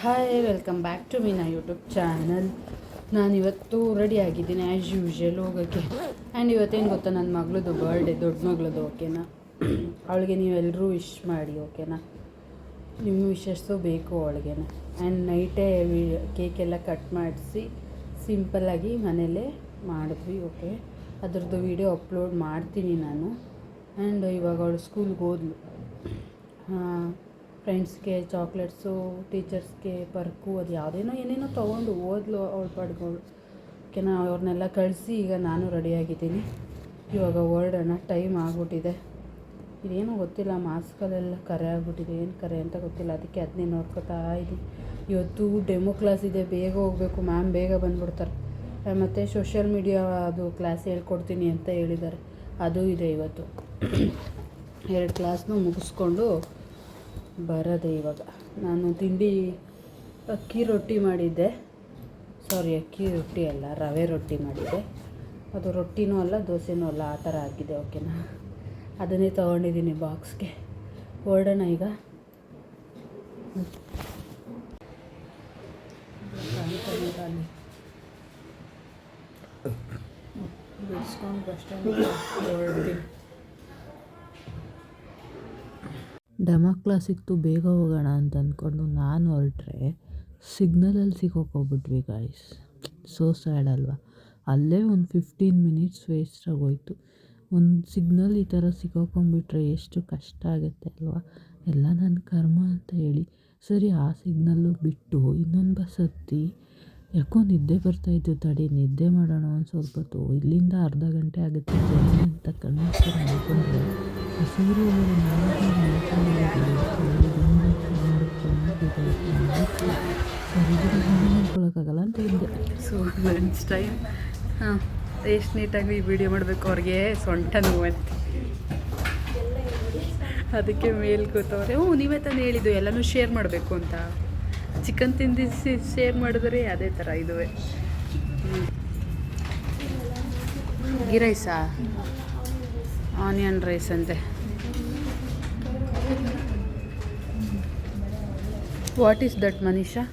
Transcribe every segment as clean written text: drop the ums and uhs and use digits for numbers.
Hi welcome back to Meena YouTube channel. ನಾನಿವತ್ತು ready ಆಗಿದ್ದೀನಿ as usual ಹೋಗೋಕ್ಕೆ. ಆ್ಯಂಡ್ ಇವತ್ತೇನು ಗೊತ್ತಾ, ನನ್ನ ಮಗಳದು ಬರ್ಡೇ, ದೊಡ್ಡ ಮಗಳದು, ಓಕೆನಾ. ಅವಳಿಗೆ ನೀವೆಲ್ಲರೂ ವಿಶ್ ಮಾಡಿ, ಓಕೆನಾ. ನಿಮ್ಮ ವಿಶಸ್ಸು ಬೇಕು ಅವಳಿಗೆನ. ಆ್ಯಂಡ್ ನೈಟೇ ಕೇಕೆಲ್ಲ ಕಟ್ ಮಾಡಿಸಿ ಸಿಂಪಲ್ಲಾಗಿ ಮನೇಲೇ ಮಾಡಿದ್ವಿ, ಓಕೆ. ಅದ್ರದ್ದು ವೀಡಿಯೋ ಅಪ್ಲೋಡ್ ಮಾಡ್ತೀನಿ ನಾನು. ಆ್ಯಂಡ್ ಇವಾಗ ಅವಳು ಸ್ಕೂಲ್ಗೆ ಹೋದ್ಲು. ಫ್ರೆಂಡ್ಸ್ಗೆ ಚಾಕ್ಲೇಟ್ಸು, ಟೀಚರ್ಸ್ಗೆ ಪರ್ಕು, ಅದು ಯಾವುದೇನೋ ಏನೇನೋ ತೊಗೊಂಡು ಓದ್ಲು ಅವಳು ಪಡ್ಗಳು, ಓಕೆನಾ. ಅವ್ರನ್ನೆಲ್ಲ ಕಳಿಸಿ ಈಗ ನಾನು ರೆಡಿಯಾಗಿದ್ದೀನಿ. ಇವಾಗ ಹೊರಡೋಣ, ಟೈಮ್ ಆಗಿಬಿಟ್ಟಿದೆ. ಇದೇನೋ ಗೊತ್ತಿಲ್ಲ, ಮಾಸ್ಕಲ್ಲೆಲ್ಲ ಕರೆ ಆಗಿಬಿಟ್ಟಿದೆ, ಏನು ಕರೆ ಅಂತ ಗೊತ್ತಿಲ್ಲ. ಅದಕ್ಕೆ ಅದನ್ನೇ ನೋಡ್ಕೊತಾ ಇದ್ದೀನಿ. ಇವತ್ತು ಡೆಮೋ ಕ್ಲಾಸ್ ಇದೆ, ಬೇಗ ಹೋಗಬೇಕು, ಮ್ಯಾಮ್ ಬೇಗ ಬಂದುಬಿಡ್ತಾರೆ. ಮತ್ತು ಸೋಷಿಯಲ್ ಮೀಡಿಯಾ ಅದು ಕ್ಲಾಸ್ ಹೇಳ್ಕೊಡ್ತೀನಿ ಅಂತ ಹೇಳಿದ್ದಾರೆ, ಅದು ಇದೆ ಇವತ್ತು. 2 ಕ್ಲಾಸ್ನೂ ಮುಗಿಸ್ಕೊಂಡು ಬರೋದೆ ಇವಾಗ. ನಾನು ತಿಂಡಿ ಅಕ್ಕಿ ರೊಟ್ಟಿ ಮಾಡಿದ್ದೆ, ಅಕ್ಕಿ ರೊಟ್ಟಿ ಅಲ್ಲ, ರವೆ ರೊಟ್ಟಿ ಮಾಡಿದ್ದೆ. ಅದು ರೊಟ್ಟಿನೂ ಅಲ್ಲ, ದೋಸೆನೂ ಅಲ್ಲ, ಆ ಥರ ಆಗಿದೆ, ಓಕೆನಾ. ಅದನ್ನೇ ತೊಗೊಂಡಿದ್ದೀನಿ ಬಾಕ್ಸ್ಗೆ. ಹೊರಡೋಣ ಈಗ. ಬಿಡಿಸ್ಕೊಂಡು ಬಸ್ ಸ್ಟ್ಯಾಂಡ್ ಹೊರಡ್ತೀನಿ. ಡೆಮೋ ಕ್ಲಾಸ್ ಸಿಕ್ತು, ಬೇಗ ಹೋಗೋಣ ಅಂತ ಅಂದ್ಕೊಂಡು ನಾನು ಹೊರಟ್ರೆ ಸಿಗ್ನಲಲ್ಲಿ ಸಿಕ್ಕೋಗ್ಬಿಟ್ವಿ ಗಾಯ್ಸ್. ಸೋ ಸ್ಯಾಡ್ ಅಲ್ವಾ. ಅಲ್ಲೇ ಒಂದು 15 ಮಿನಿಟ್ಸ್ ವೇಸ್ಟ್ ಆಗೋಯ್ತು. ಒಂದು ಸಿಗ್ನಲ್ ಈ ಥರ ಸಿಕ್ಕಾಕೊಂಡ್ಬಿಟ್ರೆ ಎಷ್ಟು ಕಷ್ಟ ಆಗುತ್ತೆ ಅಲ್ವಾ. ಎಲ್ಲ ನನ್ನ ಕರ್ಮ ಅಂತ ಹೇಳಿ ಸರಿ ಆ ಸಿಗ್ನಲ್ಲು ಬಿಟ್ಟು ಇನ್ನೊಂದು ಬಸ್ ಹತ್ತಿ, ಯಾಕೋ ನಿದ್ದೆ ಬರ್ತಾಯಿತ್ತು, ತಡಿ ನಿದ್ದೆ ಮಾಡೋಣ ಒಂದು ಸ್ವಲ್ಪ ಹೊತ್ತು, ಇಲ್ಲಿಂದ ಅರ್ಧ ಗಂಟೆ ಆಗುತ್ತೆ ಜರ್ನಿ ಅಂತ ಕಣ್ಣು ಮಾಡ್ಕೊಂಡ್ರೆ ಸೂರ್ಯ ಮಾಡ್ಕೊಳಕ್ಕಾಗಲ್ಲ ಅಂತ ಹೇಳಿದೆ. So lunch time. ಎಷ್ಟು ನೀಟಾಗಿ ವೀಡಿಯೋ ಮಾಡಬೇಕು, ಅವ್ರಿಗೆ ಸೊಂಟ ನೋವಂತೆ, ಅದಕ್ಕೆ ಮೇಲೆ ಕೂತವ್ರೆ. ನೀವೇ ತಾನೇ ಹೇಳಿದ್ದು ಎಲ್ಲನೂ ಶೇರ್ ಮಾಡಬೇಕು ಅಂತ. ಚಿಕನ್ ತಿಂದಿಸಿ ಶೇರ್ ಮಾಡಿದ್ರೆ ಅದೇ ಥರ ಇದುವೆ. ಗೀ ರೈಸಾ, ಆನಿಯನ್ ರೈಸ್ ಅಂತೆ. What is that Manisha?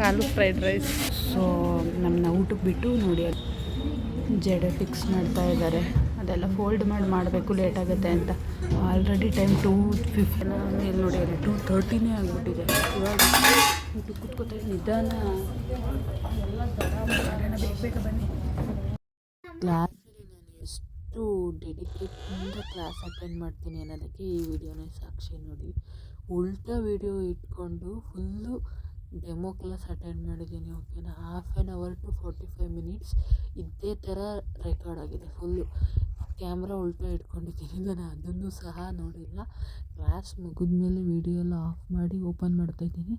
Aloo fried rice. So ನಮ್ಮನ್ನ ಊಟಕ್ಕೆ ಬಿಟ್ಟು ನೋಡಿ ಜಡೆ ಫಿಕ್ಸ್ ಮಾಡ್ತಾ ಇದ್ದಾರೆ. ಅದೆಲ್ಲ ಫೋಲ್ಡ್ ಮಾಡಬೇಕು, ಲೇಟ್ ಆಗುತ್ತೆ ಅಂತ. Already time 2:50. ಇಲ್ಲಿ ನೋಡಿ, 2:30 ಆಗಿಬಿಟ್ಟಿದೆ. ಇವಾಗ ಊಟಕ್ಕೆ ಕೂತ್ಕೋತಾ ನಿಧಾನ ಎಲ್ಲ ಬೇಗ ಬನ್ನಿ. ಕ್ಲಾಸಲ್ಲಿ ನಾನು ಎಷ್ಟು ಡೆಡಿಕೇಟ್ನಿಂದ ಕ್ಲಾಸ್ ಅಟೆಂಡ್ ಮಾಡ್ತೀನಿ ಅನ್ನೋದಕ್ಕೆ ಈ ವಿಡಿಯೋನೇ ಸಾಕ್ಷಿ ನೋಡಿ. ಉಲ್ಟಾ ವಿಡಿಯೋ ಇಟ್ಕೊಂಡು ಫುಲ್ಲು ಡೆಮೋ ಕ್ಲಾಸ್ ಅಟೆಂಡ್ ಮಾಡಿದ್ದೀನಿ, ಓಕೆನಾ. 1/2 ಅವರ್ to 45 ಮಿನಿಟ್ಸ್ ಇದೇ ಥರ ರೆಕಾರ್ಡ್ ಆಗಿದೆ. ಫುಲ್ಲು ಕ್ಯಾಮ್ರಾ ಉಲ್ಟಾ ಇಟ್ಕೊಂಡಿದ್ದೀನಿ. ನಾನು ಅದನ್ನು ಸಹ ನೋಡಿಲ್ಲ. ಕ್ಲಾಸ್ ಮುಗಿದ್ಮೇಲೆ ವಿಡಿಯೋ ಎಲ್ಲ ಆಫ್ ಮಾಡಿ ಓಪನ್ ಮಾಡ್ತಾಯಿದ್ದೀನಿ,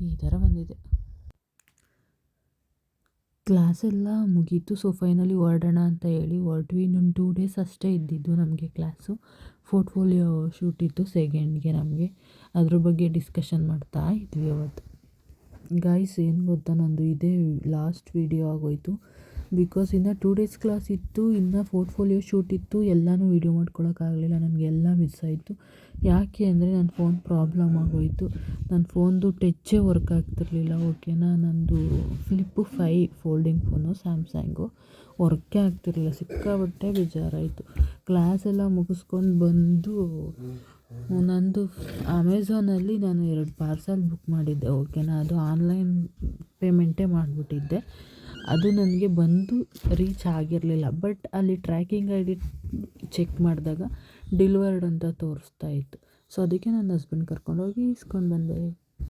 ಈ ಥರ ಬಂದಿದೆ. ಕ್ಲಾಸೆಲ್ಲ ಮುಗೀತು. ಸೊ ಫೈನಲಿ ಹೊರಡೋಣ ಅಂತ ಹೇಳಿ ಹೊರಟ್ವಿ. ಇನ್ನೊಂದು 2 ಡೇಸ್ ಅಷ್ಟೇ ಇದ್ದಿದ್ದು ನಮಗೆ ಕ್ಲಾಸು. ಪೋರ್ಟ್ಫೋಲಿಯೋ ಶೂಟ್ ಇತ್ತು ಸೆಕೆಂಡ್ಗೆ ನಮಗೆ. ಅದ್ರ ಬಗ್ಗೆ ಡಿಸ್ಕಷನ್ ಮಾಡ್ತಾ ಇದ್ವಿ ಅವತ್ತು. ಗಾಯ್ಸ್ ಏನು ಗೊತ್ತಾ, ನಂದು ಇದೇ ಲಾಸ್ಟ್ ವೀಡಿಯೋ ಆಗೋಯಿತು. ಬಿಕಾಸ್ ಇನ್ನು 2 ಡೇಸ್ ಕ್ಲಾಸ್ ಇತ್ತು, ಇನ್ನು ಪೋರ್ಟ್ಫೋಲಿಯೋ ಶೂಟ್ ಇತ್ತು. ಎಲ್ಲನೂ ವೀಡಿಯೋ ಮಾಡ್ಕೊಳಕ್ಕಾಗಲಿಲ್ಲ, ನನಗೆಲ್ಲ ಮಿಸ್ ಆಯಿತು. ಯಾಕೆ ಅಂದರೆ ನನ್ನ ಫೋನ್ ಪ್ರಾಬ್ಲಮ್ ಆಗೋಯಿತು. ನನ್ನ ಫೋನ್ದು ಟಚ್ಚೇ ವರ್ಕ್ ಆಗ್ತಿರ್ಲಿಲ್ಲ, ಓಕೆನಾ. ನಂದು ಫ್ಲಿಪ್ 5 ಫೋಲ್ಡಿಂಗ್ ಫೋನು, ಸ್ಯಾಮ್ಸಂಗು, ವರ್ಕೇ ಆಗ್ತಿರಲಿಲ್ಲ. ಸಿಕ್ಕಾಪಟ್ಟೆ ಬೇಜಾರಾಯಿತು. ಕ್ಲಾಸೆಲ್ಲ ಮುಗಿಸ್ಕೊಂಡು ಬಂದು ನಂದು ಅಮೆಝಾನಲ್ಲಿ ನಾನು 2 ಪಾರ್ಸಲ್ ಬುಕ್ ಮಾಡಿದ್ದೆ, ಓಕೆನಾ. ಅದು ಆನ್ಲೈನ್ ಪೇಮೆಂಟೇ ಮಾಡಿಬಿಟ್ಟಿದ್ದೆ. ಅದು ನನಗೆ ಬಂದು ರೀಚ್ ಆಗಿರಲಿಲ್ಲ. ಬಟ್ ಅಲ್ಲಿ ಟ್ರ್ಯಾಕಿಂಗ್ ಐ ಡಿ ಚೆಕ್ ಮಾಡಿದಾಗ ಡೆಲಿವರ್ಡ್ ಅಂತ ತೋರಿಸ್ತಾ ಇತ್ತು. ಸೊ ಅದಕ್ಕೆ ನನ್ನ ಹಸ್ಬೆಂಡ್ ಕರ್ಕೊಂಡೋಗಿ ಇಸ್ಕೊಂಡು ಬಂದೆ.